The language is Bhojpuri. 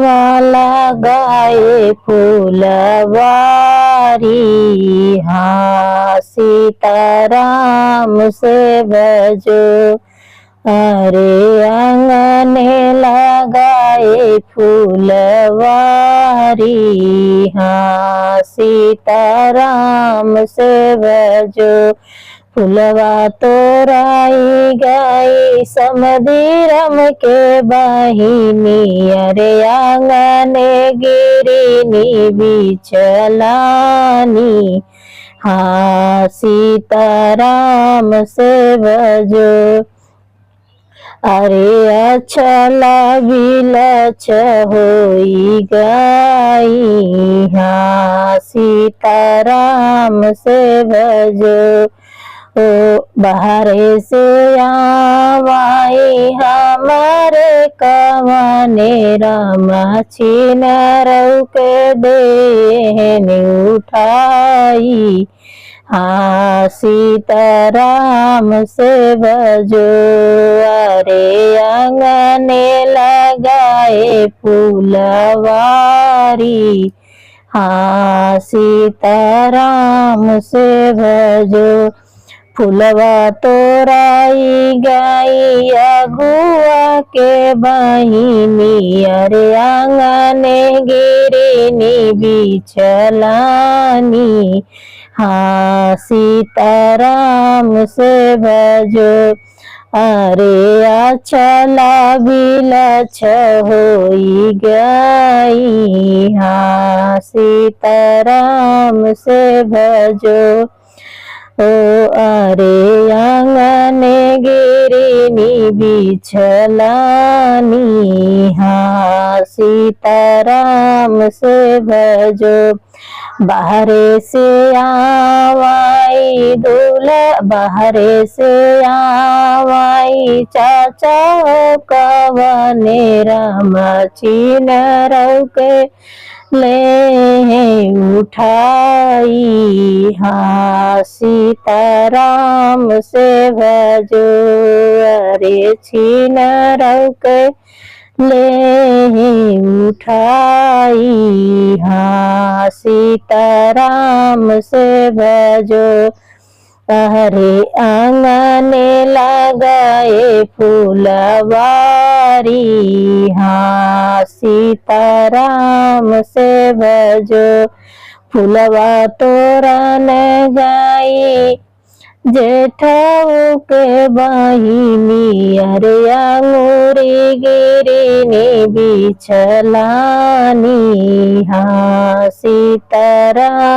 फुलवा लगाए फुलवारी। हाँ सीताराम से भजो अरे आंगने लगाए फुलवारी। हाँ सीताराम से भजो फुलवा तोराई गई समधीरम के बहिनी। अरे आंगने गिरिनी बिचलानी। हाँ सीताराम से भजो अरे अछला बिलच होई गई। हाँ सीताराम से भजो ओ बाहरे से आवाई हमारे कवने रामा छिनरऊ के देहन उठाई। हाँ सीताराम से भजो अरे आंगने लगाए फुलवारी। हाँ सीताराम से भजो फुलवा तोराई गई अगुआ के बहिनी। अरे आंगने गिरिनी बिचलानी। हाँ सीताराम से भजो अरे अछला बिलछ होई गई। हाँ सीताराम से भजो ओ अरे आंगने गिरिनी बिचलानी। हाँ सीताराम से भजो बाहरे से आवाई दूल्हा बाहरे से आवाई चाचा कवने रामा छिनरऊ के ले उठाई। हाँ सीताराम से भजो अरे छिनरऊ के ले उठाई। हाँ सीताराम से भजो अरे आंगने लगाए फुलवारी। हाँ सीताराम से भजो फुलवा तोरन गई जेठऊ के बहिनी। अरे अंगूरी गिरिनी बिचलानी। हाँ सीताराम